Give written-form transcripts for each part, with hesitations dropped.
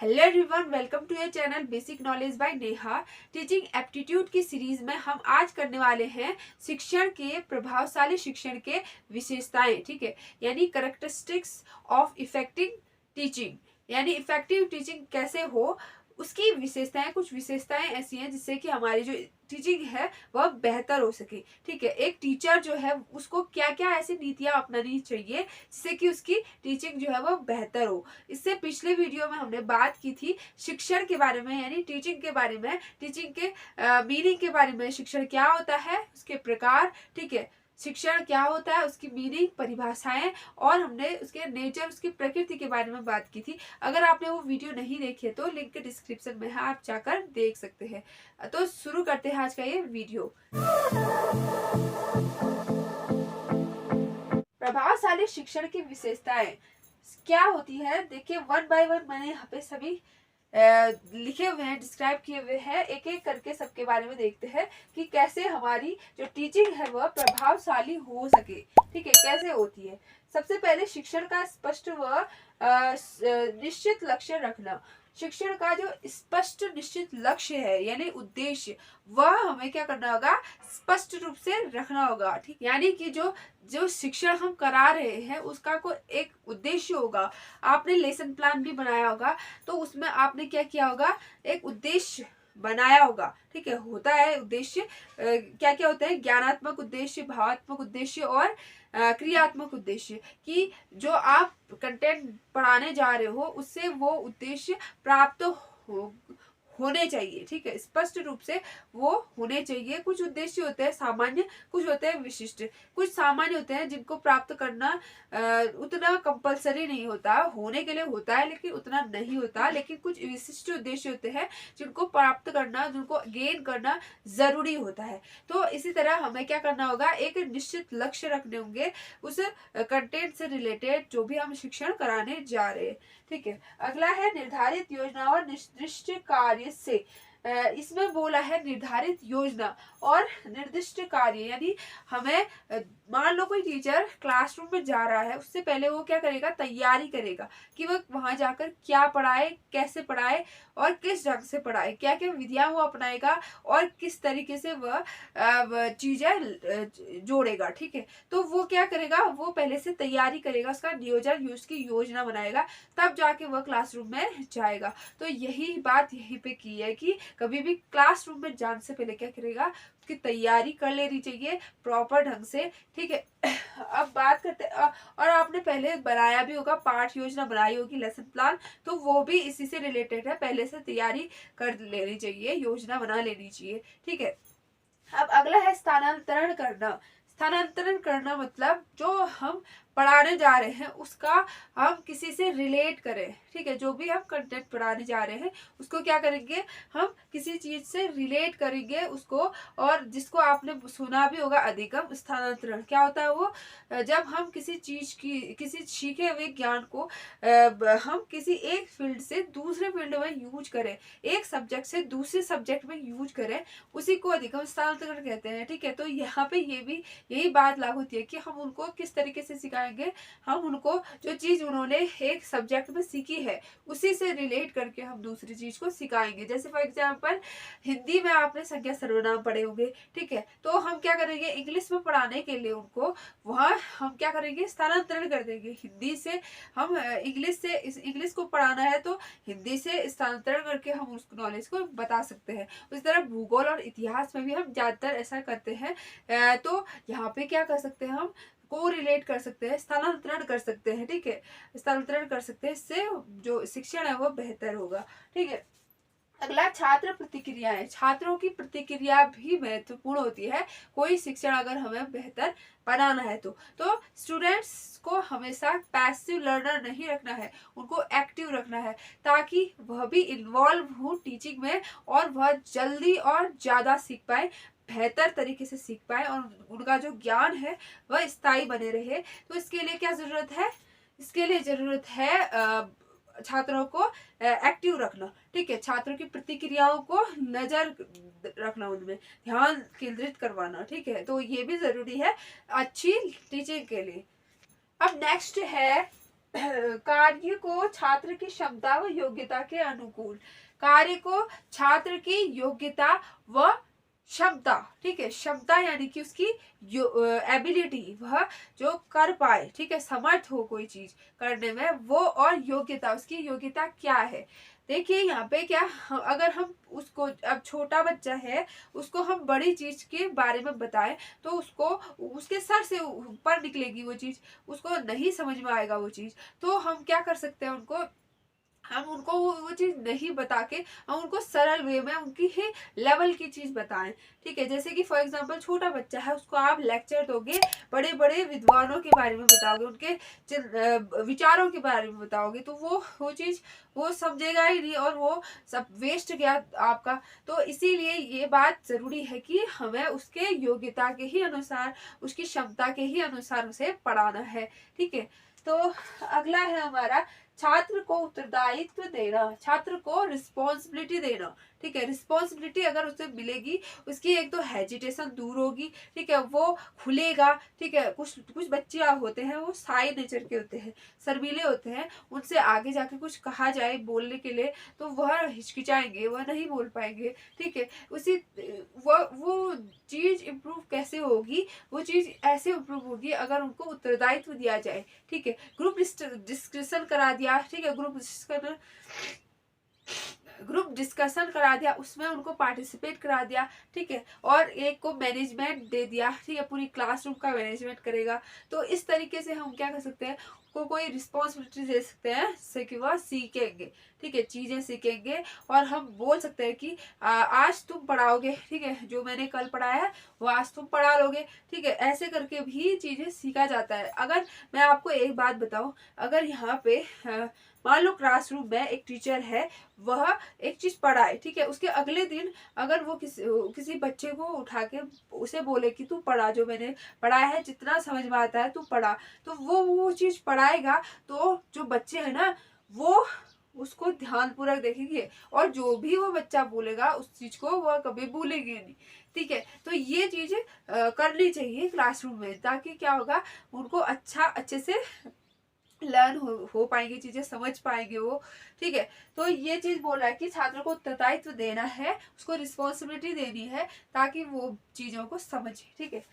Hello everyone, welcome to your channel basic knowledge by Neha. Teaching aptitude की series में हम आज करने वाले हैं शिक्षण के प्रभावशाली शिक्षण के विशेषताएं। ठीक है, यानी कैरेक्टरिस्टिक्स ऑफ इफेक्टिव टीचिंग, यानी इफेक्टिव टीचिंग कैसे हो उसकी विशेषताएं। कुछ विशेषताएं ऐसी हैं जिससे कि हमारी जो टीचिंग है वह बेहतर हो सके। ठीक है, एक टीचर जो है उसको क्या क्या ऐसी नीतियां अपनानी चाहिए जिससे कि उसकी टीचिंग जो है वह बेहतर हो। इससे पिछले वीडियो में हमने बात की थी शिक्षण के बारे में, यानी टीचिंग के बारे में, टीचिंग के मीनिंग के बारे में। शिक्षण क्या होता है, उसके प्रकार, ठीक है, शिक्षण क्या होता है, उसकी मीनिंग, परिभाषाएं, और हमने उसके नेचर, उसकी प्रकृति के बारे में बात की थी। अगर आपने वो वीडियो नहीं देखी है तो लिंक डिस्क्रिप्शन में है, आप जाकर देख सकते हैं। तो शुरू करते हैं आज का ये वीडियो। प्रभावशाली शिक्षण की विशेषताएं क्या होती है, देखिए वन बाय वन मैंने यहाँ पे सभी लिखे हुए हैं, डिस्क्राइब किए हुए हैं। एक एक करके सबके बारे में देखते हैं कि कैसे हमारी जो टीचिंग है वह प्रभावशाली हो सके। ठीक है, कैसे होती है। सबसे पहले शिक्षण का स्पष्ट व निश्चित लक्ष्य रखना। शिक्षण का जो स्पष्ट निश्चित लक्ष्य है यानी उद्देश्य, वह हमें क्या करना होगा, स्पष्ट रूप से रखना होगा। ठीक, यानी कि जो जो शिक्षण हम करा रहे हैं उसका कोई एक उद्देश्य होगा। आपने लेसन प्लान भी बनाया होगा तो उसमें आपने क्या किया होगा, एक उद्देश्य बनाया होगा। ठीक है, होता है उद्देश्य, क्या क्या होते हैं, ज्ञानात्मक उद्देश्य, भावात्मक उद्देश्य और क्रियात्मक उद्देश्य। कि जो आप कंटेंट पढ़ाने जा रहे हो उससे वो उद्देश्य प्राप्त होने चाहिए। ठीक है, स्पष्ट रूप से वो होने चाहिए। कुछ उद्देश्य होते हैं सामान्य, कुछ होते हैं विशिष्ट। कुछ सामान्य होते हैं जिनको प्राप्त करना उतना कंपलसरी नहीं होता, होने के लिए होता है लेकिन उतना नहीं होता। लेकिन कुछ विशिष्ट उद्देश्य होते हैं जिनको प्राप्त करना, जिनको गेन करना जरूरी होता है। तो इसी तरह हमें क्या करना होगा, एक निश्चित लक्ष्य रखने होंगे उस कंटेंट से रिलेटेड जो भी हम शिक्षण कराने जा रहे हैं। ठीक है, अगला है निर्धारित योजना और निर्दिष्ट कार्य से। इसमें बोला है निर्धारित योजना और निर्दिष्ट कार्य, यानी हमें मान लो कोई टीचर क्लासरूम में जा रहा है, उससे पहले वो क्या करेगा, तैयारी करेगा कि वह वहां जाकर क्या पढ़ाए, कैसे पढ़ाए और किस ढंग से पढ़ाए, क्या क्या विधियां वो अपनाएगा और किस तरीके से वह चीजें जोड़ेगा। ठीक है, तो वो क्या करेगा, वो पहले से तैयारी करेगा, उसका नियोजन, उसकी योजना बनाएगा, तब जाके वह क्लासरूम में जाएगा। तो यही बात यहीं पे की है कि कभी भी क्लासरूम में जाने से पहले क्या करेगा, उसकी तैयारी कर लेनी चाहिए प्रॉपर ढंग से। ठीक है, अब बात करते और आपने पहले बनाया भी होगा, पाठ योजना बनाई होगी, लेसन प्लान, तो वो भी इसी से रिलेटेड है। पहले से तैयारी कर लेनी चाहिए, योजना बना लेनी चाहिए। ठीक है, अब अगला है स्थानांतरण करना। स्थानांतरण करना मतलब जो हम पढ़ाने जा रहे हैं उसका हम किसी से रिलेट करें। ठीक है, जो भी हम कंटेंट पढ़ाने जा रहे हैं उसको क्या करेंगे, हम किसी चीज से रिलेट करेंगे उसको। और जिसको आपने सुना भी होगा, अधिगम स्थानांतरण क्या होता है, वो जब हम किसी चीज की, किसी सीखे हुए ज्ञान को हम किसी एक फील्ड से दूसरे फील्ड में यूज करें, एक सब्जेक्ट से दूसरे सब्जेक्ट में यूज करें, उसी को अधिगम स्थानांतरण कहते हैं। ठीक है, तो यहाँ पे ये भी यही बात लागू होती है कि हम उनको किस तरीके से सिखाएंगे, हम उनको जो चीज उन्होंने एक सब्जेक्ट में सीखी है उसी से रिलेट करके हम दूसरी चीज को सिखाएंगे। जैसे फॉर एग्जाम्पल हिंदी में आपने संज्ञा सर्वनाम पढ़े होंगे। ठीक है, तो हम क्या करेंगे, इंग्लिश में पढ़ाने के लिए उनको वहां हम क्या करेंगे, स्थानांतरण कर देंगे। हिंदी से हम इंग्लिश से, इंग्लिश को पढ़ाना है तो हिंदी से स्थानांतरण करके हम उस नॉलेज को बता सकते हैं। उसी तरह भूगोल और इतिहास में भी हम ज्यादातर ऐसा करते हैं। तो यहाँ पे क्या कर सकते हैं, हम को रिलेट कर सकते हैं, स्थानांतरण कर सकते हैं। ठीक है, स्थानांतरण कर सकते हैं, इससे जो शिक्षण है वो बेहतर होगा। ठीक है, अगला छात्र प्रतिक्रियाएं। छात्रों की प्रतिक्रिया भी महत्वपूर्ण होती है कोई शिक्षण अगर हमें बेहतर बनाना है तो स्टूडेंट्स को हमेशा पैसिव लर्नर नहीं रखना है, उनको एक्टिव रखना है ताकि वह भी इन्वॉल्व हो टीचिंग में और वह जल्दी और ज्यादा सीख पाए, बेहतर तरीके से सीख पाए और उनका जो ज्ञान है वह स्थायी बने रहे। तो इसके लिए क्या जरूरत है, इसके लिए जरूरत है छात्रों को एक्टिव रखना। ठीक है, छात्रों की प्रतिक्रियाओं को नजर रखना, उनमें ध्यान केंद्रित करवाना। ठीक है, तो ये भी जरूरी है अच्छी टीचिंग के लिए। अब नेक्स्ट है कार्य को छात्र की क्षमता व योग्यता के अनुकूल, कार्य को छात्र की योग्यता व क्षमता, ठीक है, क्षमता यानी कि उसकी एबिलिटी, वह जो कर पाए, ठीक है, समर्थ हो कोई चीज करने में वो, और योग्यता, उसकी योग्यता क्या है। देखिए यहाँ पे क्या, अगर हम उसको, अब छोटा बच्चा है, उसको हम बड़ी चीज के बारे में बताएं तो उसको, उसके सर से ऊपर निकलेगी वो चीज, उसको नहीं समझ में आएगा वो चीज। तो हम क्या कर सकते हैं, उनको, हम उनको वो चीज नहीं बता के हम उनको सरल वे में उनकी ही लेवल की चीज बताएं, ठीक है। जैसे कि फॉर एग्जांपल छोटा बच्चा है, उसको आप लेक्चर दोगे, बड़े बड़े विद्वानों के बारे में बताओगे, उनके विचारों के बारे में बताओगे, तो वो चीज वो समझेगा ही नहीं, और वो सब वेस्ट गया आपका। तो इसीलिए ये बात जरूरी है कि हमें उसके योग्यता के ही अनुसार, उसकी क्षमता के ही अनुसार उसे पढ़ाना है, ठीक है। तो अगला है हमारा, छात्र को उत्तरदायित्व देना, छात्र को रिस्पॉन्सिबिलिटी देना, ठीक है। रिस्पॉन्सिबिलिटी अगर उसे मिलेगी, उसकी एक तो हेजिटेशन दूर होगी, ठीक है, वो खुलेगा, ठीक है। कुछ बच्चे होते हैं वो साई नेचर के होते हैं, शर्मीले होते हैं, उनसे आगे जाके कुछ कहा जाए बोलने के लिए तो वह हिचकिचाएंगे, वह नहीं बोल पाएंगे, ठीक है। उसी वो चीज इम्प्रूव कैसे होगी, वो चीज ऐसे इम्प्रूव होगी अगर उनको उत्तरदायित्व दिया जाए, ठीक है। ग्रुप डिस्कशन करा दिया, ठीक है, ग्रुप डिस्कशन करा दिया, उसमें उनको पार्टिसिपेट करा दिया, ठीक है, और एक को मैनेजमेंट दे दिया, ठीक है, पूरी क्लासरूम का मैनेजमेंट करेगा। तो इस तरीके से हम क्या कर सकते हैं, को कोई रिस्पॉन्सिबिलिटी दे सकते हैं, जिससे कि वह सीखेंगे, ठीक है, चीजें सीखेंगे। और हम बोल सकते हैं कि आज तुम पढ़ाओगे, ठीक है, जो मैंने कल पढ़ाया है वो आज तुम पढ़ा लोगे, ठीक है। ऐसे करके भी चीजें सीखा जाता है। अगर मैं आपको एक बात बताऊं, अगर यहाँ पे मान लो क्लासरूम में एक टीचर है, वह एक चीज पढ़ाए, ठीक है, उसके अगले दिन अगर वो किसी बच्चे को उठा के उसे बोले कि तू पढ़ा, जो मैंने पढ़ाया है, जितना समझ में आता है तू पढ़ा, तो वो चीज पढ़ाएगा, तो जो बच्चे है ना, वो उसको ध्यान पूर्वक देखेंगे, और जो भी वो बच्चा बोलेगा उस चीज को वह कभी भूलेंगे नहीं, ठीक है। तो ये चीज करनी चाहिए क्लासरूम में, ताकि क्या होगा, उनको अच्छे से लर्न हो पाएंगी, चीजें समझ पाएंगे वो, ठीक है। तो ये चीज बोल रहा है कि छात्र को उत्तरदायित्व देना है, उसको रिस्पॉन्सिबिलिटी देनी है, ताकि वो चीजों को समझे, ठीक है।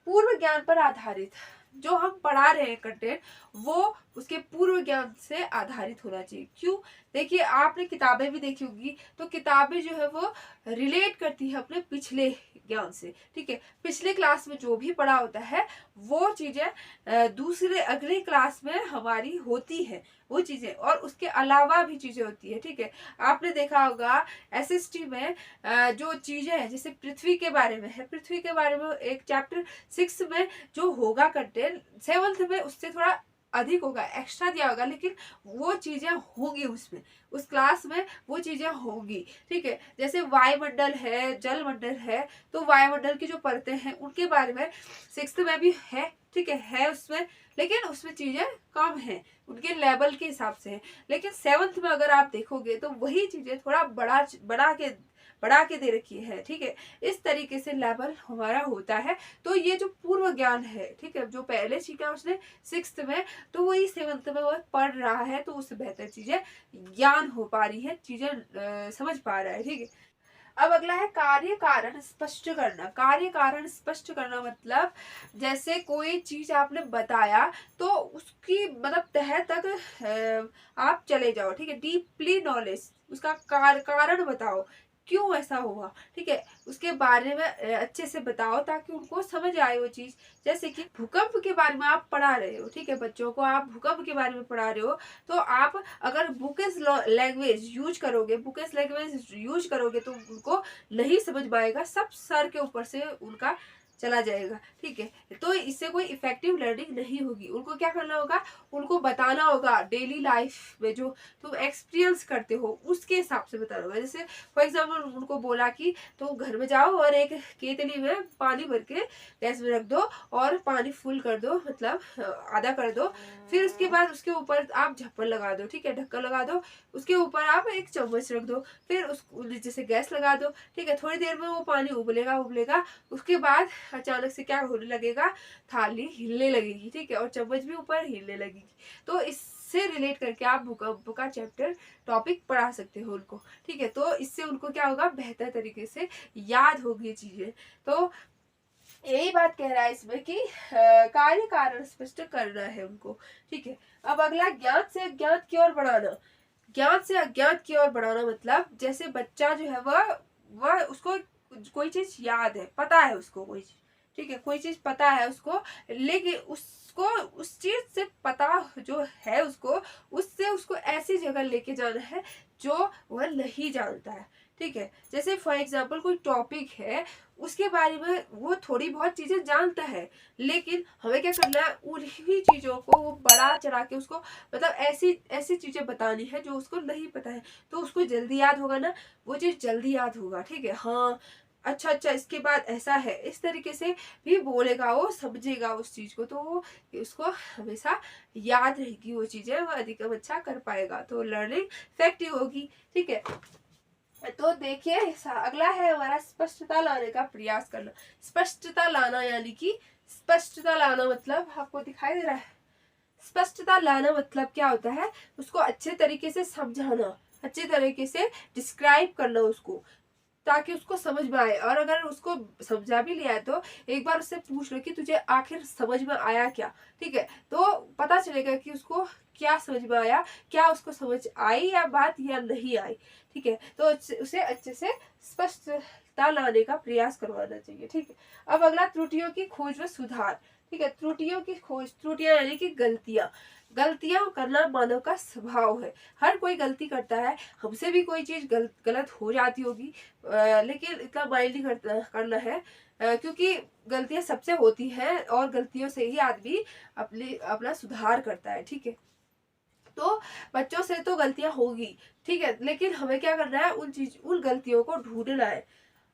पूर्व ज्ञान पर आधारित, जो हम पढ़ा रहे हैं कंटेंट, वो उसके पूर्व ज्ञान से आधारित होना चाहिए। क्यों? देखिए, आपने किताबें भी देखी होगी, तो किताबें जो है वो रिलेट करती है अपने पिछले ज्ञान से, ठीक है। पिछले क्लास में जो भी पढ़ा होता है वो चीजें दूसरे अगले क्लास में हमारी होती है वो चीजें, और उसके अलावा भी चीजें होती है, ठीक है। आपने देखा होगा एसएसटी में जो चीजें हैं, जैसे पृथ्वी के बारे में है, पृथ्वी के बारे में एक चैप्टर 6 में जो होगा कंटेंट, 7th में उससे थोड़ा अधिक होगा, एक्स्ट्रा दिया होगा, लेकिन वो चीजें होंगी उसमें, उस क्लास में वो चीजें होंगी, ठीक है। जैसे वायुमंडल है, जल मंडल है, तो वायुमंडल की जो परतें हैं उनके बारे में 6th में भी है, ठीक है उसमें, लेकिन उसमें चीजें कम है, उनके लेवल के हिसाब से है। लेकिन 7th में अगर आप देखोगे तो वही चीजें थोड़ा बढ़ा के दे रखी है, ठीक है। इस तरीके से लेवल हमारा होता है। तो ये जो पूर्व ज्ञान है, ठीक है, जो पहले सीखा उसने 6th में, तो वही 7th में वह पढ़ रहा है, तो उससे बेहतर चीजें ज्ञान हो पा रही है, चीजें समझ पा रहा है, ठीक है। अब अगला है कार्य कारण स्पष्ट करना। कार्य कारण स्पष्ट करना मतलब, जैसे कोई चीज आपने बताया तो उसकी मतलब तह तक आप चले जाओ, ठीक है, डीपली नॉलेज, उसका कारण बताओ, क्यों ऐसा हुआ, ठीक है, उसके बारे में अच्छे से बताओ, ताकि उनको समझ आए वो चीज। जैसे कि भूकंप के बारे में आप पढ़ा रहे हो, ठीक है, बच्चों को आप भूकंप के बारे में पढ़ा रहे हो, तो आप अगर बुकेस लैंग्वेज यूज करोगे तो उनको नहीं समझ पाएगा, सब सर के ऊपर से उनका चला जाएगा, ठीक है। तो इससे कोई इफेक्टिव लर्निंग नहीं होगी। उनको क्या करना होगा, उनको बताना होगा डेली लाइफ में जो तुम एक्सपीरियंस करते हो उसके हिसाब से बताना होगा। जैसे फॉर एग्जाम्पल उनको बोला कि तुम घर में जाओ और एक केतली में पानी भर के गैस में रख दो और पानी फुल कर दो, मतलब आधा कर दो, फिर उसके बाद उसके ऊपर आप झप्पड़ लगा दो, ठीक है, ढक्कन लगा दो, उसके ऊपर आप एक चम्मच रख दो, फिर उसको नीचे से गैस लगा दो, ठीक है। थोड़ी देर में वो पानी उबलेगा, उसके बाद अचानक से क्या होने लगेगा, थाली हिलने लगेगी, ठीक है, और चम्मच भी ऊपर हिलने लगेगी। तो इस उससे रिलेट करके आप भूकंप का चैप्टर टॉपिक पढ़ा सकते हो उनको, ठीक है। तो इससे उनको क्या होगा, बेहतर तरीके से याद होगी चीजें। तो यही बात कह रहा है इसमें कि कार्य कारण स्पष्ट करना है उनको, ठीक है। अब अगला, ज्ञात से अज्ञात की ओर बढ़ाना। ज्ञात से अज्ञात की ओर बढ़ाना मतलब जैसे बच्चा जो है वह उसको कोई चीज याद है, पता है उसको कोई चीज, ठीक है, कोई चीज पता है उसको, लेकिन उसको उस चीज से पता जो है उसको, उससे उसको ऐसी जगह लेके जाना है जो वह नहीं जानता है, ठीक है। जैसे फॉर एग्जाम्पल कोई टॉपिक है, उसके बारे में वो थोड़ी बहुत चीजें जानता है, लेकिन हमें क्या करना है, उन्हीं चीजों को वो बढ़ा चढ़ा के उसको, मतलब ऐसी ऐसी चीजें बतानी है जो उसको नहीं पता है, तो उसको जल्दी याद होगा ना, वो चीज जल्दी याद होगा, ठीक है। हाँ, अच्छा अच्छा, इसके बाद ऐसा है, इस तरीके से भी बोलेगा, वो समझेगा उस चीज को, तो वो उसको हमेशा याद रहेगी वो चीजें, वो अधिक अच्छा कर पाएगा, तो लर्निंग इफेक्टिव होगी, ठीक है। तो देखिए, अगला है हमारा स्पष्टता लाने का प्रयास करना। स्पष्टता लाना यानी कि स्पष्टता लाना मतलब आपको दिखाई दे रहा है, स्पष्टता लाना मतलब क्या होता है, उसको अच्छे तरीके से समझाना, अच्छे तरीके से डिस्क्राइब करना उसको, ताकि उसको समझ में आए। और अगर उसको समझा भी लिया है तो एक बार उससे पूछ लो कि तुझे आखिर समझ में आया क्या, ठीक है। तो पता चलेगा कि उसको क्या समझ में आया, क्या उसको समझ आई या बात या नहीं आई, ठीक है। तो उसे अच्छे से स्पष्टता लाने का प्रयास करवाना चाहिए, ठीक है। अब अगला, त्रुटियों की खोज व सुधार, ठीक है। त्रुटियों की खोज, त्रुटियां यानी कि गलतियां, गलतियां करना मानव का स्वभाव है, हर कोई गलती करता है, हमसे भी कोई चीज गलत हो जाती होगी, लेकिन इतना माइंड नहीं करना है, क्योंकि गलतियां सबसे होती हैं और गलतियों से ही आदमी अपना सुधार करता है, ठीक है। तो बच्चों से तो गलतियां होगी, ठीक है, लेकिन हमें क्या करना है, उन गलतियों को ढूंढना है,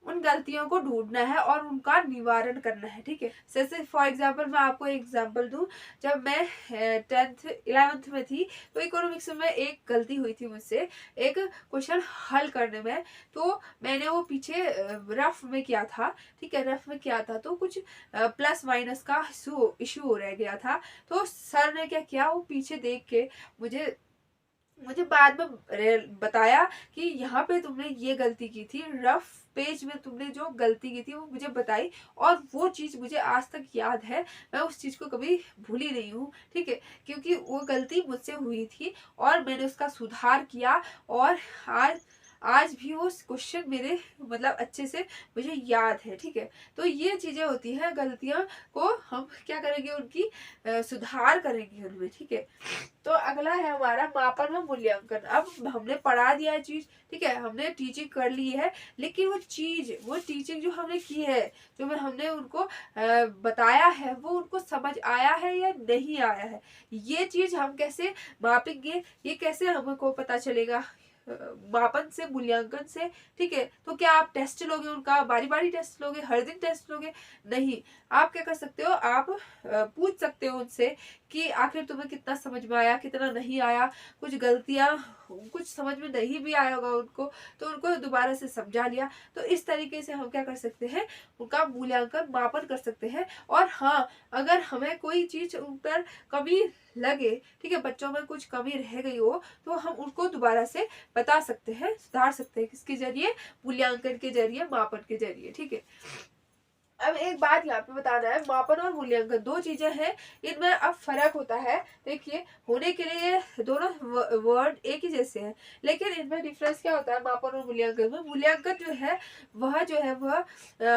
उन गलतियों को ढूंढना है और उनका निवारण करना है, ठीक है। जैसे फॉर एग्जाम्पल मैं आपको एग्जाम्पल दूं, जब मैं 10th 11th में थी, तो इकोनॉमिक्स में एक गलती हुई थी मुझसे, एक क्वेश्चन हल करने में, तो मैंने वो पीछे रफ में किया था, ठीक है, रफ में किया था, तो कुछ प्लस माइनस का इशू रह गया था। तो सर ने क्या किया, वो पीछे देख के मुझे मुझे बाद में बताया कि यहाँ पे तुमने ये गलती की थी, रफ पेज में तुमने जो गलती की थी वो मुझे बताई, और वो चीज मुझे आज तक याद है, मैं उस चीज को कभी भूली नहीं हूँ, ठीक है, क्योंकि वो गलती मुझसे हुई थी और मैंने उसका सुधार किया, और आज आज भी वो क्वेश्चन मेरे मतलब अच्छे से मुझे याद है, ठीक है। तो ये चीजें होती हैं, गलतियां को हम क्या करेंगे, उनकी सुधार करेंगे उनमें, ठीक है। तो अगला है हमारा मापन व मूल्यांकन। अब हमने पढ़ा दिया है चीज, ठीक है, हमने टीचिंग कर ली है, लेकिन वो टीचिंग जो हमने की है, जो हमने उनको बताया है, वो उनको समझ आया है या नहीं आया है, ये चीज हम कैसे मापेंगे, ये कैसे हमको पता चलेगा, मापन से, मूल्यांकन से, ठीक है। तो क्या आप टेस्ट लोगे उनका, बारी बारी टेस्ट लोगे, हर दिन टेस्ट लोगे, नहीं। आप क्या कर सकते हो, आप पूछ सकते हो उनसे कि आखिर तुम्हें कितना समझ में आया, कितना नहीं आया, कुछ गलतियां, कुछ समझ में नहीं भी आया होगा उनको, तो उनको दोबारा से समझा लिया। तो इस तरीके से हम क्या कर सकते हैं, उनका मूल्यांकन, मापन कर सकते हैं। और हाँ, अगर हमें कोई चीज उन पर कमी लगे, ठीक है, बच्चों में कुछ कमी रह गई हो, तो हम उनको दोबारा से बता सकते हैं, सुधार सकते हैं, किसके जरिए, मूल्यांकन के जरिए, मापन के जरिए, ठीक है। अब एक बात यहाँ पे बताना है, मापन और मूल्यांकन दो चीजें हैं, इनमें अब फर्क होता है। देखिए, होने के लिए दोनों वर्ड एक ही जैसे हैं, लेकिन इनमें डिफरेंस क्या होता है, मापन और मूल्यांकन में। मूल्यांकन जो है वह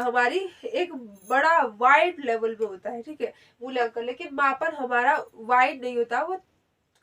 हमारी एक बड़ा वाइड लेवल में होता है, ठीक है, मूल्यांकन। लेकिन मापन हमारा वाइड नहीं होता, वो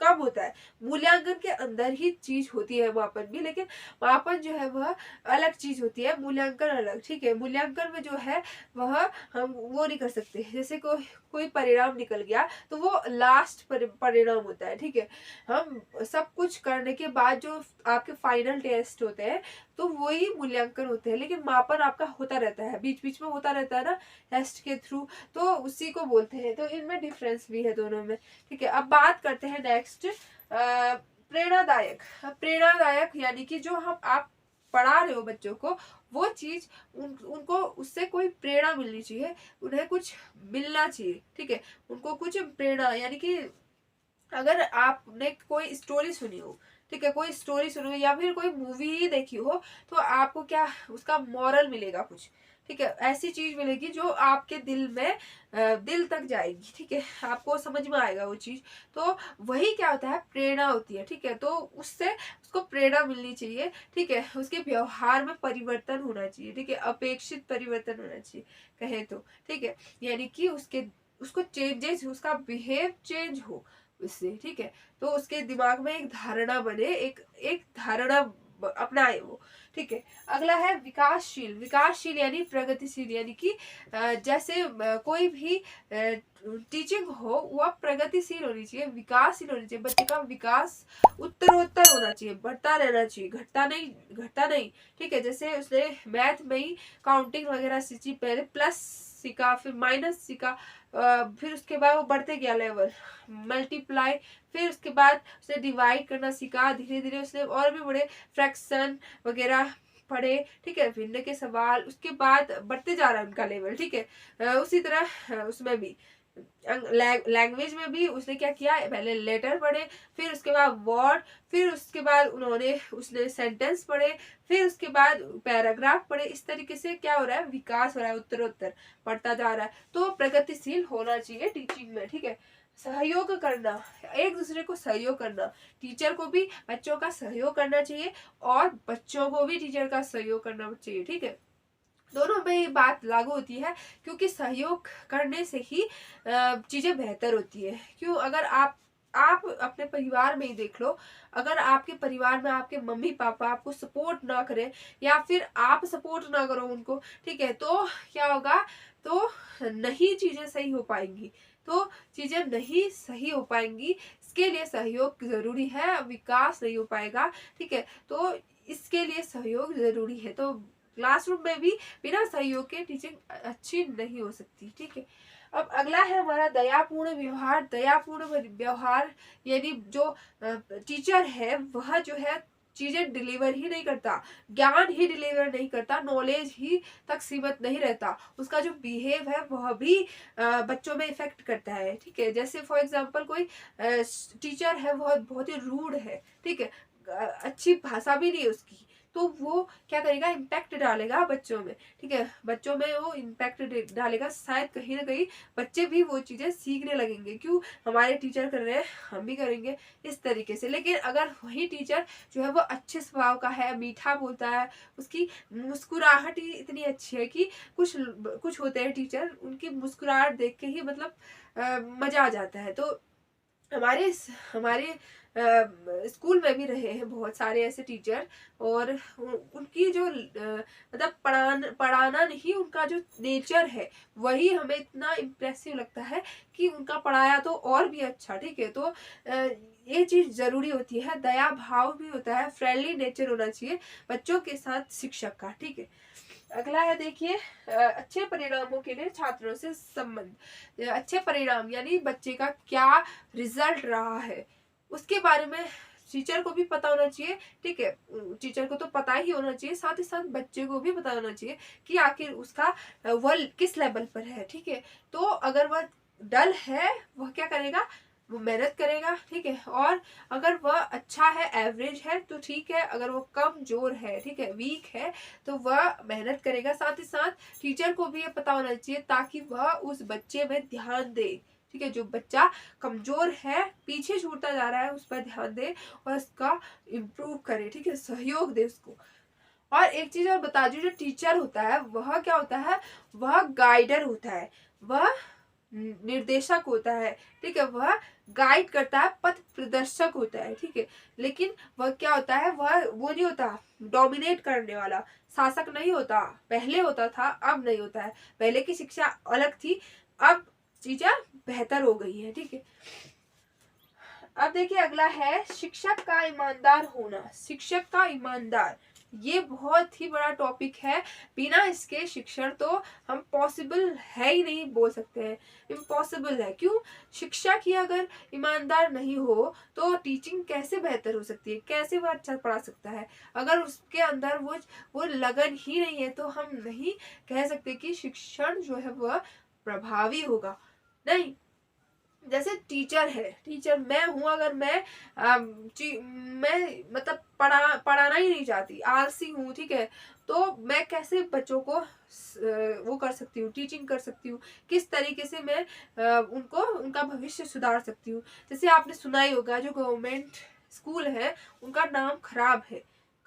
कम होता है। मूल्यांकन के अंदर ही चीज होती है मापन भी, लेकिन मापन जो है वह अलग चीज होती है, मूल्यांकन अलग, ठीक है। मूल्यांकन में जो है वह हम वो नहीं कर सकते, जैसे कोई परिणाम निकल गया तो वो लास्ट परिणाम होता है, ठीक है। हम सब कुछ करने के बाद जो आपके फाइनल टेस्ट होते हैं, तो वही मूल्यांकन होते हैं, लेकिन मापन आपका होता रहता है, बीच बीच में होता रहता है ना, टेस्ट के थ्रू, तो उसी को बोलते हैं। तो इनमें डिफरेंस भी है दोनों में, ठीक है। अब बात करते हैं नेक्स्ट, प्रेरणादायक। प्रेरणादायक यानी कि जो आप पढ़ा रहे हो बच्चों को, वो चीज उनको उससे कोई प्रेरणा मिलनी चाहिए, उन्हें कुछ मिलना चाहिए, ठीक है। उनको कुछ प्रेरणा यानी कि अगर आपने कोई स्टोरी सुनी हो, ठीक है, कोई स्टोरी सुनी हो या फिर कोई मूवी ही देखी हो, तो आपको क्या उसका मॉरल मिलेगा कुछ, ठीक है, ऐसी चीज मिलेगी जो आपके दिल में दिल तक जाएगी, ठीक है, आपको समझ में आएगा वो चीज। तो वही क्या होता है, प्रेरणा होती है, ठीक है, तो उससे उसको प्रेरणा मिलनी चाहिए, ठीक है, उसके व्यवहार में परिवर्तन होना चाहिए, ठीक है, अपेक्षित परिवर्तन होना चाहिए कहे तो, ठीक है, यानी कि उसके उसको चेंजेस, उसका बिहेव चेंज हो उससे, ठीक है, तो उसके दिमाग में एक धारणा बने, एक एक धारणा अपनाए वो, ठीक है। अगला है विकासशील। विकासशील यानी प्रगतिशील, यानी कि जैसे कोई भी टीचिंग हो वह प्रगतिशील होनी चाहिए, विकासशील होनी चाहिए, बच्चे का विकास उत्तरोत्तर होना चाहिए, बढ़ता रहना चाहिए, घटता नहीं, ठीक है। जैसे उसने मैथ में ही काउंटिंग वगैरह सीखी, पहले प्लस सीखा, फिर माइनस सीखा, फिर उसके बाद वो बढ़ते गया लेवल, मल्टीप्लाई, फिर उसके बाद उसने डिवाइड करना सीखा, धीरे धीरे उसने और भी बड़े फ्रैक्शन वगैरह पढ़े, ठीक है, भिन्न के सवाल, उसके बाद बढ़ते जा रहा है उनका लेवल, ठीक है। उसी तरह उसमें भी लैंग्वेज में भी उसने क्या किया, पहले लेटर पढ़े, फिर उसके बाद वर्ड, फिर उसके बाद उसने सेंटेंस पढ़े, फिर उसके बाद पैराग्राफ पढ़े, इस तरीके से क्या हो रहा है, विकास हो रहा है, उत्तरोत्तर बढ़ता जा रहा है। तो प्रगतिशील होना चाहिए टीचिंग में, ठीक है। सहयोग करना, एक दूसरे को सहयोग करना, टीचर को भी बच्चों का सहयोग करना चाहिए और बच्चों को भी टीचर का सहयोग करना चाहिए, ठीक है, दोनों में ये बात लागू होती है, क्योंकि सहयोग करने से ही चीजें बेहतर होती है। क्यों, अगर आप अपने परिवार में ही देख लो, अगर आपके परिवार में आपके मम्मी पापा आपको सपोर्ट ना करें या फिर आप सपोर्ट ना करो उनको, ठीक है, तो क्या होगा, तो नहीं चीजें सही हो पाएंगी, तो चीजें नहीं सही हो पाएंगी, इसके लिए सहयोग जरूरी है, विकास नहीं हो पाएगा, ठीक है, तो इसके लिए सहयोग जरूरी है। तो क्लासरूम में भी बिना सहयोग के टीचिंग अच्छी नहीं हो सकती, ठीक है। अब अगला है हमारा दयापूर्ण व्यवहार। दयापूर्ण व्यवहार यानी जो टीचर है वह जो है चीजें डिलीवर ही नहीं करता, ज्ञान ही डिलीवर नहीं करता, नॉलेज ही तक सीमित नहीं रहता, उसका जो बिहेव है वह भी बच्चों में इफेक्ट करता है, ठीक है। जैसे फॉर एग्जांपल कोई टीचर है, वह बहुत ही रूड है, ठीक है, अच्छी भाषा भी नहीं है उसकी, तो वो क्या करेगा, इम्पैक्ट डालेगा बच्चों में, ठीक है, बच्चों में वो इम्पैक्ट डालेगा, शायद कहीं ना कहीं बच्चे भी वो चीजें सीखने लगेंगे, क्यों, हमारे टीचर कर रहे हैं हम भी करेंगे, इस तरीके से। लेकिन अगर वही टीचर जो है वो अच्छे स्वभाव का है, मीठा बोलता है, उसकी मुस्कुराहट ही इतनी अच्छी है कि कुछ कुछ होते हैं टीचर, उनकी मुस्कुराहट देख के ही मतलब मजा आ जाता है। तो हमारे हमारे स्कूल में भी रहे हैं बहुत सारे ऐसे टीचर, और उनकी जो मतलब पढ़ाना नहीं, उनका जो नेचर है वही हमें इतना इम्प्रेसिव लगता है कि उनका पढ़ाया तो और भी अच्छा, ठीक है। तो ये चीज जरूरी होती है, दया भाव भी होता है, फ्रेंडली नेचर होना चाहिए बच्चों के साथ शिक्षक का, ठीक है। अगला है देखिए, अच्छे परिणामों के लिए छात्रों से संबंध। अच्छे परिणाम यानी बच्चे का क्या रिजल्ट रहा है उसके बारे में टीचर को भी पता होना चाहिए, ठीक है, टीचर को तो पता ही होना चाहिए, साथ ही साथ बच्चे को भी पता होना चाहिए कि आखिर उसका वह किस लेवल पर है, ठीक है। तो अगर वह डल है, वह क्या करेगा, वो मेहनत करेगा, ठीक है, और अगर वह अच्छा है, एवरेज है, तो ठीक है, अगर वो कमजोर है, ठीक है, वीक है, तो वह मेहनत करेगा। साथ ही साथ टीचर को भी ये पता होना चाहिए ताकि वह उस बच्चे में ध्यान दे, ठीक है, जो बच्चा कमजोर है, पीछे छूटता जा रहा है, उस पर ध्यान दे और उसका इम्प्रूव करे, ठीक है, सहयोग दे उसको। और एक चीज और बता दूं, जो टीचर होता है वह क्या होता है, वह गाइडर होता है, वह निर्देशक होता है, ठीक है, वह गाइड करता है, पथ प्रदर्शक होता है, ठीक है। लेकिन वह क्या होता है, वह वो नहीं होता डोमिनेट करने वाला, शासक नहीं होता, पहले होता था अब नहीं होता है, पहले की शिक्षा अलग थी, अब चीजें बेहतर हो गई है, ठीक है। अब देखिए अगला है शिक्षक का ईमानदार होना। शिक्षक का ईमानदार, ये बहुत ही बड़ा टॉपिक है, बिना इसके शिक्षण तो हम पॉसिबल है ही नहीं बोल सकते हैं, इम्पॉसिबल है। क्यों, शिक्षक ही अगर ईमानदार नहीं हो तो टीचिंग कैसे बेहतर हो सकती है, कैसे वो अच्छा पढ़ा सकता है। अगर उसके अंदर वो लगन ही नहीं है तो हम नहीं कह सकते कि शिक्षण जो है वह प्रभावी होगा, नहीं। जैसे टीचर है, टीचर मैं हूँ, अगर मैं मतलब पढ़ाना ही नहीं चाहती, आलसी हूँ, ठीक है, तो मैं कैसे बच्चों को वो कर सकती हूँ, टीचिंग कर सकती हूँ, किस तरीके से मैं उनको उनका भविष्य सुधार सकती हूँ। जैसे आपने सुना ही होगा जो गवर्नमेंट स्कूल है उनका नाम खराब है,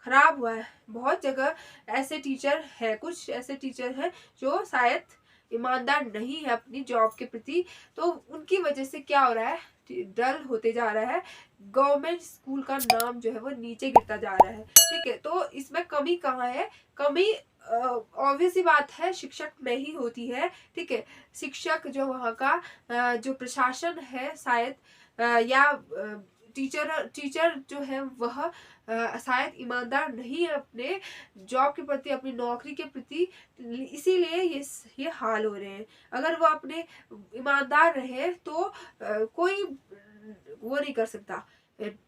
खराब हुआ है बहुत जगह। ऐसे टीचर है, कुछ ऐसे टीचर हैं जो शायद ईमानदार नहीं है अपनी जॉब के प्रति, तो उनकी वजह से क्या हो रहा है, डल होते जा रहा है, गवर्नमेंट स्कूल का नाम जो है वो नीचे गिरता जा रहा है। ठीक है, तो इसमें कमी कहाँ है, कमी ऑब्वियस सी बात है शिक्षक में ही होती है। ठीक है, शिक्षक जो वहाँ का जो प्रशासन है शायद या टीचर टीचर जो है वह शायद ईमानदार नहीं है अपने जॉब के प्रति, अपनी नौकरी के प्रति, इसीलिए ये हाल हो रहे हैं। अगर वो अपने ईमानदार रहे तो कोई वो नहीं कर सकता,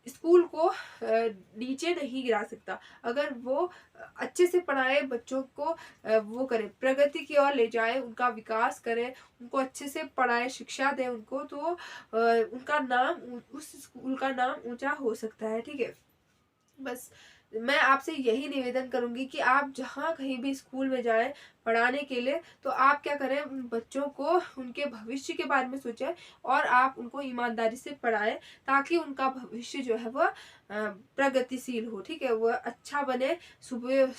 स्कूल को नीचे नहीं गिरा सकता। अगर वो अच्छे से पढ़ाए बच्चों को, वो करे, प्रगति की ओर ले जाए, उनका विकास करे, उनको अच्छे से पढ़ाए, शिक्षा दे उनको, तो उनका नाम, उस स्कूल का नाम ऊंचा हो सकता है। ठीक है, बस मैं आपसे यही निवेदन करूंगी कि आप जहाँ कहीं भी स्कूल में जाएं पढ़ाने के लिए, तो आप क्या करें, उन बच्चों को उनके भविष्य के बारे में सोचें और आप उनको ईमानदारी से पढ़ाएं, ताकि उनका भविष्य जो है वह प्रगतिशील हो। ठीक है, वह अच्छा बने, सुबह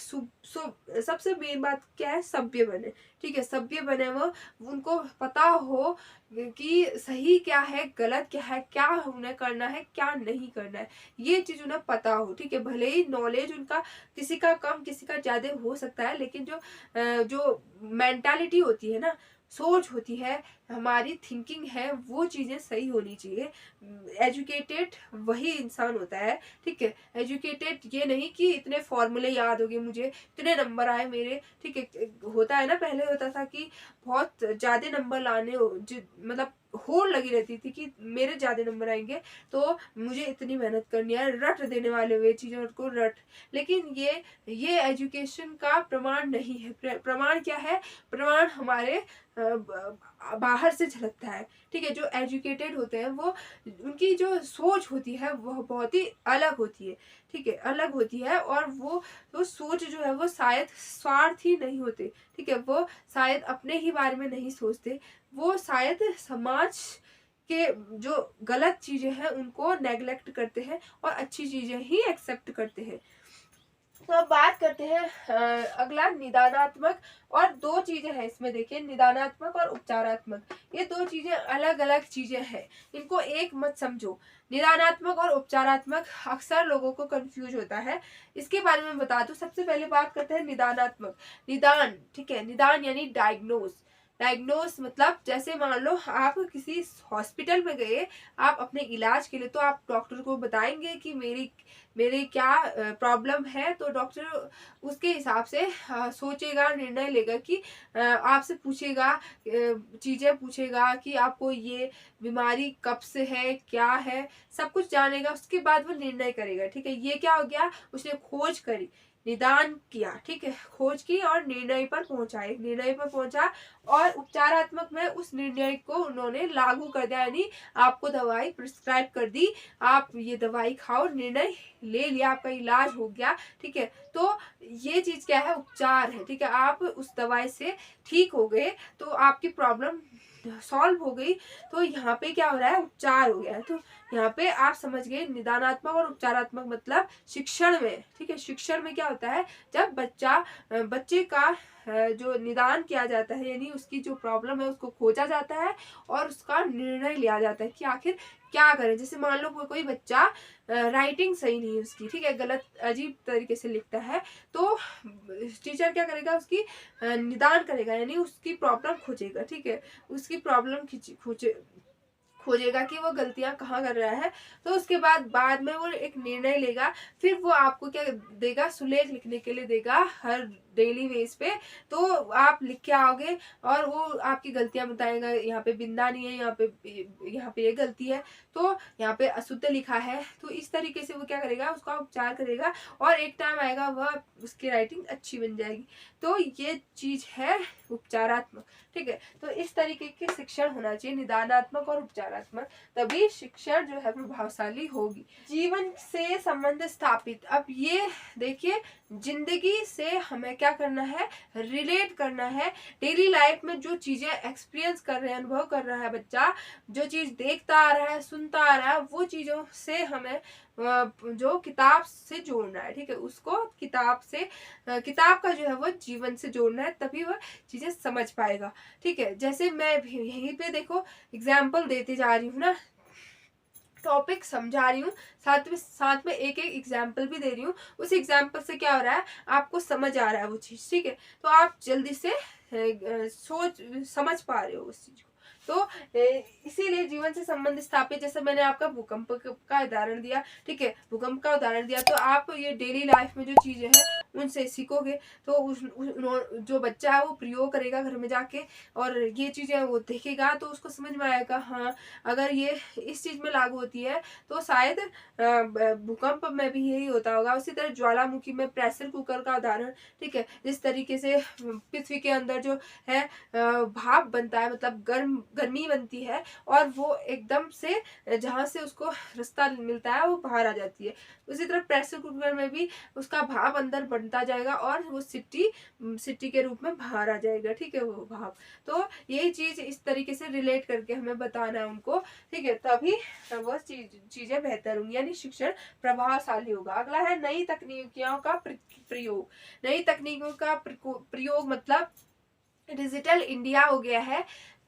सबसे मेन बात क्या है, सभ्य बने। ठीक है, सभ्य बने वो, उनको पता हो कि सही क्या है, गलत क्या है, क्या उन्हें करना है, क्या नहीं करना है, ये चीज उन्हें पता हो। ठीक है, भले ही नॉलेज उनका किसी का कम किसी का ज्यादा हो सकता है, लेकिन जो मेंटालिटी होती है ना, सोच होती है, हमारी थिंकिंग है, वो चीजें सही होनी चाहिए। एजुकेटेड वही इंसान होता है। ठीक है, एजुकेटेड ये नहीं कि इतने फॉर्मूले याद हो गए मुझे, इतने नंबर आए मेरे। ठीक है, होता है ना, पहले होता था कि बहुत ज्यादा नंबर लाने मतलब होड़ लगी रहती थी कि मेरे ज्यादा नंबर आएंगे, तो मुझे इतनी मेहनत करनी है, रट देने वाले हुए चीजों को रट। लेकिन ये एजुकेशन का प्रमाण नहीं है। प्रमाण क्या है, प्रमाण हमारे बाहर से झलकता है। ठीक है, जो एजुकेटेड होते हैं वो, उनकी जो सोच होती है वह बहुत ही अलग होती है। ठीक है, अलग होती है, और वो सोच जो है वो शायद स्वार्थी नहीं होते। ठीक है, वो शायद अपने ही बारे में नहीं सोचते, वो शायद समाज के जो गलत चीजें हैं उनको नेग्लेक्ट करते हैं और अच्छी चीजें ही एक्सेप्ट करते हैं। तो अब बात करते हैं अगला, निदानात्मक। और दो चीजें हैं इसमें, देखिए, निदानात्मक और उपचारात्मक, ये दो चीजें अलग अलग चीजें हैं, इनको एक मत समझो। निदानात्मक और उपचारात्मक अक्सर लोगों को कंफ्यूज होता है, इसके बारे में बता दूं। सबसे पहले बात करते हैं निदानात्मक। निदान, ठीक है, निदान यानी डायग्नोज। डायग्नोज मतलब जैसे मान लो आप किसी हॉस्पिटल में गए, आप अपने इलाज के लिए, तो आप डॉक्टर को बताएंगे कि मेरी क्या प्रॉब्लम है, तो डॉक्टर उसके हिसाब से सोचेगा, निर्णय लेगा कि आपसे पूछेगा, चीजें पूछेगा कि आपको ये बीमारी कब से है, क्या है, सब कुछ जानेगा, उसके बाद वो निर्णय करेगा। ठीक है, ये क्या हो गया, उसने खोज करी, निदान किया। ठीक है, खोज की और निर्णय पर पहुंचा, एक निर्णय पर पहुंचा। और उपचारात्मक में उस निर्णय को उन्होंने लागू कर दिया, यानी आपको दवाई प्रिस्क्राइब कर दी, आप ये दवाई खाओ, निर्णय ले लिया, आपका इलाज हो गया। ठीक है, तो ये चीज क्या है, उपचार है। ठीक है, आप उस दवाई से ठीक हो गए, तो आपकी प्रॉब्लम सॉल्व हो गई, तो यहाँ पे क्या हो रहा है, उपचार हो गया है। तो यहाँ पे आप समझ गए निदानात्मक और उपचारात्मक मतलब शिक्षण में। ठीक है, शिक्षण में क्या होता है, जब बच्चे का जो निदान किया जाता है, यानी उसकी जो प्रॉब्लम है उसको खोजा जाता है और उसका निर्णय लिया जाता है कि आखिर क्या करें। जैसे मान लो कोई बच्चा राइटिंग सही नहीं है उसकी, ठीक है, गलत अजीब तरीके से लिखता है, तो टीचर क्या करेगा, उसकी निदान करेगा, यानी उसकी प्रॉब्लम खोजेगा। ठीक है, उसकी प्रॉब्लम खोजेगा कि वो गलतियां कहाँ कर रहा है, तो उसके बाद में वो एक निर्णय लेगा। फिर वो आपको क्या देगा, सुलेख लिखने के लिए देगा, हर डेली बेस पे, तो आप लिख के आओगे और वो आपकी गलतियां बताएगा, यहाँ पे बिंदा नहीं है, यहाँ पे ये गलती है, तो यहाँ पे अशुद्ध लिखा है। तो इस तरीके से वो क्या करेगा, उसका उपचार करेगा, और एक टाइम आएगा वह उसकी राइटिंग अच्छी बन जाएगी। तो ये चीज है उपचारात्मक। ठीक है, तो इस तरीके के शिक्षण होना चाहिए, निदानात्मक और उपचार। सकारात्मक, तभी शिक्षण जो है प्रभावशाली होगी। जीवन से संबंध स्थापित, अब ये देखिए जिंदगी से हमें क्या करना है, रिलेट करना है। डेली लाइफ में जो चीजें एक्सपीरियंस कर रहे हैं, अनुभव कर रहा है बच्चा, जो चीज देखता आ रहा है, सुनता आ रहा है, वो चीजों से हमें जो किताब से जोड़ना है, ठीक है, उसको किताब से किताब का जो है वो जीवन से जोड़ना है, तभी वह चीजें समझ पाएगा। ठीक है, जैसे मैं भी यहीं पे देखो एग्जाम्पल देती जा रही हूँ ना, टॉपिक समझा रही हूँ, साथ में एक एक एग्जाम्पल भी दे रही हूँ। उस एग्जाम्पल से क्या हो रहा है, आपको समझ आ रहा है वो चीज, ठीक है, तो आप जल्दी से सोच समझ पा रहे हो उस चीज को। तो इसीलिए जीवन से संबंध स्थापित, जैसे मैंने आपका भूकंप का उदाहरण दिया, ठीक है, भूकंप का उदाहरण दिया, तो आप ये डेली लाइफ में जो चीजें हैं उनसे सीखोगे, तो जो बच्चा है वो प्रयोग करेगा घर में जाके, और ये चीजें वो देखेगा तो उसको समझ में आएगा, हाँ अगर ये इस चीज में लागू होती है तो शायद भूकंप में भी यही होता होगा। उसी तरह ज्वालामुखी में प्रेशर कुकर का उदाहरण, ठीक है, जिस तरीके से पृथ्वी के अंदर जो है भाप बनता है, मतलब गर्मी बनती है, और वो एकदम से जहां से उसको रास्ता मिलता है वो बाहर आ जाती है। उसी तरह प्रेशर कुकर में भी उसका भाप अंदर बनता जाएगा और वो सिट्टी के रूप में बाहर आ जाएगा, ठीक है, वो भाप। तो यही चीज इस तरीके से रिलेट करके हमें बताना है उनको, ठीक है, तभी वो चीजें बेहतर होंगी, यानी शिक्षण प्रभावशाली होगा। अगला है नई तकनीकों का प्रयोग। नई तकनीकों का प्रयोग मतलब डिजिटल इंडिया हो गया है,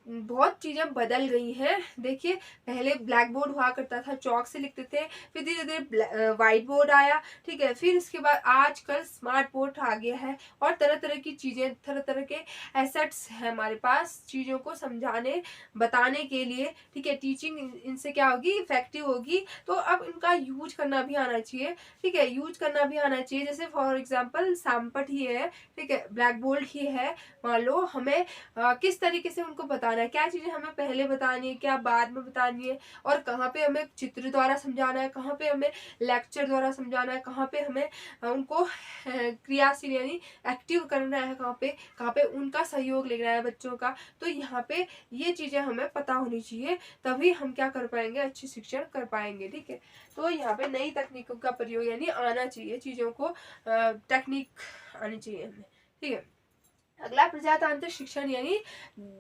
बहुत चीजें बदल गई हैं। देखिए पहले ब्लैक बोर्ड हुआ करता था, चौक से लिखते थे, फिर धीरे धीरे व्हाइट बोर्ड आया, ठीक है, फिर इसके बाद आजकल स्मार्ट बोर्ड आ गया है, और तरह तरह की चीजें, तरह तरह के एसेट्स हैं हमारे पास चीजों को समझाने बताने के लिए, ठीक है, टीचिंग इनसे क्या होगी, इफेक्टिव होगी। तो अब इनका यूज करना भी आना चाहिए, ठीक है, यूज करना भी आना चाहिए। जैसे फॉर एग्जाम्पल सैमपट ही है, ठीक है, ब्लैक बोर्ड ही है, मान लो हमें किस तरीके से उनको बताना है, क्या चीजें हमें पहले बतानी है, क्या बाद में बतानी है, और कहाँ पे हमें चित्र द्वारा समझाना है, कहाँ पे हमें लेक्चर द्वारा समझाना है, कहाँ पे हमें उनको क्रियाशील यानी एक्टिव करना है, कहाँ पे उनका सहयोग लेना है बच्चों का। तो यहाँ पे ये चीजें हमें पता होनी चाहिए, तभी हम क्या कर पाएंगे, अच्छी शिक्षण कर पाएंगे, ठीक है। तो यहाँ पे नई तकनीकों का प्रयोग यानी आना चाहिए, चीजों को टेक्निक आनी चाहिए हमें, ठीक है। अगला प्रजातांत्रिक शिक्षण, यानी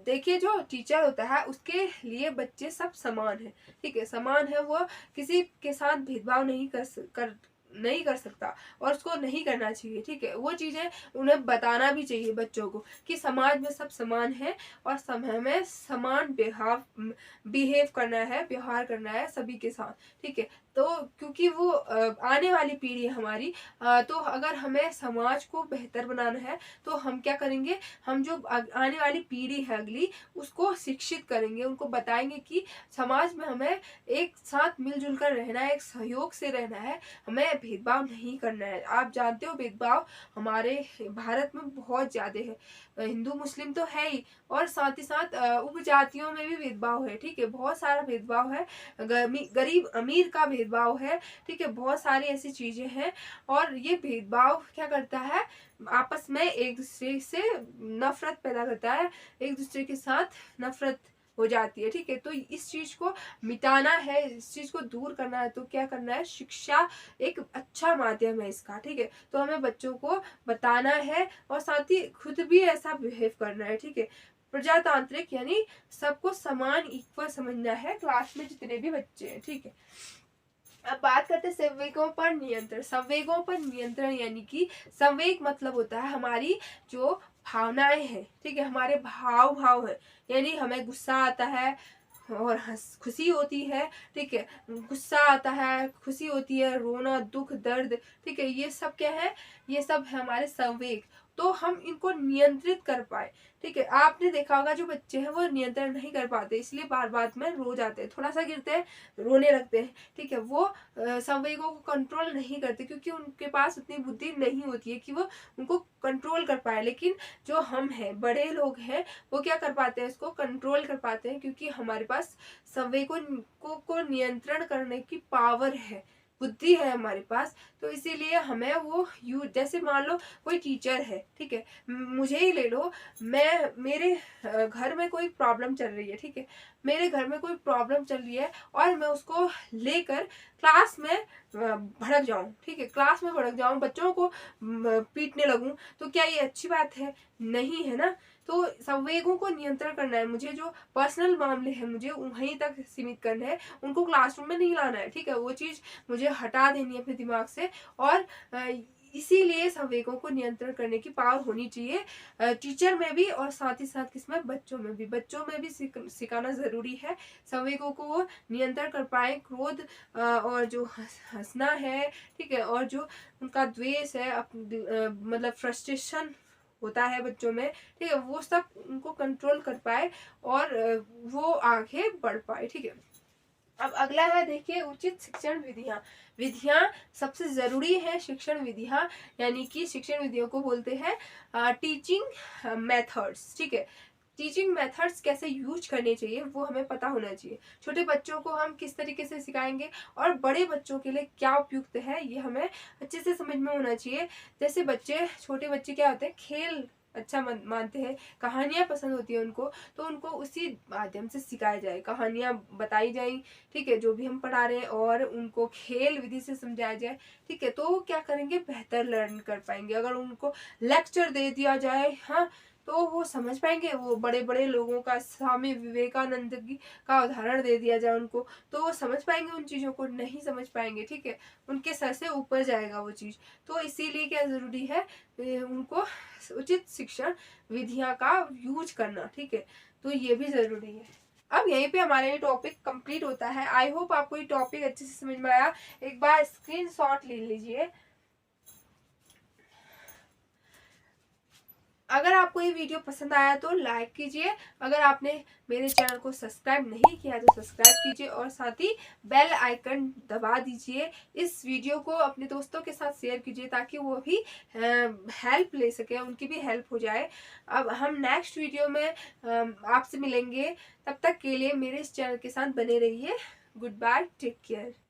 देखिए जो टीचर होता है उसके लिए बच्चे सब समान है, ठीक है, समान है, वो किसी के साथ भेदभाव नहीं कर सकता, और उसको नहीं करना चाहिए, ठीक है। वो चीजें उन्हें बताना भी चाहिए बच्चों को कि समाज में सब समान है, और समय में समान बिहेव करना है, व्यवहार करना है सभी के साथ, ठीक है। तो क्योंकि वो आने वाली पीढ़ी है हमारी, तो अगर हमें समाज को बेहतर बनाना है तो हम क्या करेंगे, हम जो आने वाली पीढ़ी है अगली, उसको शिक्षित करेंगे, उनको बताएंगे कि समाज में हमें एक साथ मिलजुल कर रहना है, एक सहयोग से रहना है, हमें भेदभाव नहीं करना है। आप जानते हो भेदभाव हमारे भारत में बहुत ज्यादा है, हिंदू मुस्लिम तो है ही, और साथ ही साथ उपजातियों में भी भेदभाव है, ठीक है, बहुत सारा भेदभाव है, गरीब अमीर का भेदभाव है, ठीक है, बहुत सारी ऐसी चीजें हैं। और ये भेदभाव क्या करता है, आपस में एक दूसरे से नफरत पैदा करता है, एक दूसरे के साथ नफरत हो जाती है, ठीक है। तो इस चीज को मिटाना है, इस चीज को दूर करना है, तो क्या करना है, शिक्षा एक अच्छा माध्यम है इसका, ठीक है। तो हमें बच्चों को बताना है, और साथ ही खुद भी ऐसा बिहेव करना है, ठीक है। प्रजातांत्रिक यानी सबको समान इक्वल समझना है, क्लास में जितने भी बच्चे हैं, ठीक है। अब बात करते हैं संवेगों पर नियंत्रण। संवेगों पर नियंत्रण यानी कि संवेग मतलब होता है हमारी जो भावनाएं हैं, ठीक है, हमारे भाव है, यानी हमें गुस्सा आता है और खुशी होती है, ठीक है, गुस्सा आता है, खुशी होती है, रोना, दुख, दर्द, ठीक है, ये सब क्या है, ये सब है हमारे संवेग। तो हम इनको नियंत्रित कर पाए, ठीक है। आपने देखा होगा जो बच्चे हैं वो नियंत्रण नहीं कर पाते, इसलिए बार बार में रो जाते हैं, थोड़ा सा गिरते हैं रोने लगते हैं, ठीक है, वो संवेगों को कंट्रोल नहीं करते, क्योंकि उनके पास उतनी बुद्धि नहीं होती है कि वो उनको कंट्रोल कर पाए। लेकिन जो हम हैं, बड़े लोग हैं, वो क्या कर पाते हैं, इसको कंट्रोल कर पाते हैं, क्योंकि हमारे पास संवेगों को नियंत्रण करने की पावर है, बुद्धि है हमारे पास, तो इसीलिए हमें वो जैसे मान लो कोई टीचर है, ठीक है, मुझे ही ले लो, मैं मेरे घर में कोई प्रॉब्लम चल रही है, ठीक है, मेरे घर में कोई प्रॉब्लम चल रही है और मैं उसको लेकर क्लास में भड़क जाऊं, ठीक है, क्लास में भड़क जाऊं, बच्चों को पीटने लगूं, तो क्या ये अच्छी बात है? नहीं है ना। तो संवेगों को नियंत्रण करना है मुझे, जो पर्सनल मामले हैं मुझे वहीं तक सीमित करना है, उनको क्लासरूम में नहीं लाना है, ठीक है, वो चीज़ मुझे हटा देनी है अपने दिमाग से। और इसीलिए संवेगों को नियंत्रण करने की पावर होनी चाहिए टीचर में भी, और साथ ही साथ किसमें, बच्चों में भी, बच्चों में भी सिखाना ज़रूरी है। संवेगों को वो नियंत्रण कर पाए, क्रोध और जो हंसना है, ठीक है, और जो उनका द्वेष है, मतलब फ्रस्ट्रेशन होता है बच्चों में, ठीक है, वो सब उनको कंट्रोल कर पाए और वो आगे बढ़ पाए, ठीक है। अब अगला है, देखिए, उचित शिक्षण विधियां। विधियां सबसे जरूरी है, शिक्षण विधियां, यानी कि शिक्षण विधियों को बोलते हैं टीचिंग मेथड्स, ठीक है। टीचिंग मेथड्स कैसे यूज करने चाहिए वो हमें पता होना चाहिए। छोटे बच्चों को हम किस तरीके से सिखाएंगे और बड़े बच्चों के लिए क्या उपयुक्त है, ये हमें अच्छे से समझ में होना चाहिए। जैसे बच्चे, छोटे बच्चे क्या होते हैं, खेल अच्छा मानते हैं, कहानियां पसंद होती है उनको, तो उनको उसी माध्यम से सिखाया जाए, कहानियां बताई जाए, ठीक है, जो भी हम पढ़ा रहे हैं, और उनको खेल विधि से समझाया जाए, ठीक है, तो वो क्या करेंगे, बेहतर लर्न कर पाएंगे। अगर उनको लेक्चर दे दिया जाए, हाँ, तो वो समझ पाएंगे, वो बड़े बड़े लोगों का, स्वामी विवेकानंद की का उदाहरण दे दिया जाए उनको, तो वो समझ पाएंगे, उन चीज़ों को नहीं समझ पाएंगे, ठीक है, उनके सर से ऊपर जाएगा वो चीज़। तो इसीलिए क्या ज़रूरी है, उनको उचित शिक्षण विधियां का यूज करना, ठीक है, तो ये भी ज़रूरी है। अब यहीं पे हमारा ये टॉपिक कंप्लीट होता है। आई होप आपको ये टॉपिक अच्छे से समझ में आया। एक बार स्क्रीनशॉट ले लीजिए। अगर आपको ये वीडियो पसंद आया तो लाइक कीजिए, अगर आपने मेरे चैनल को सब्सक्राइब नहीं किया तो सब्सक्राइब कीजिए, और साथ ही बेल आइकन दबा दीजिए। इस वीडियो को अपने दोस्तों के साथ शेयर कीजिए ताकि वो भी हेल्प ले सके, उनकी भी हेल्प हो जाए। अब हम नेक्स्ट वीडियो में आपसे मिलेंगे, तब तक के लिए मेरे इस चैनल के साथ बने रहिए। Good bye, take care.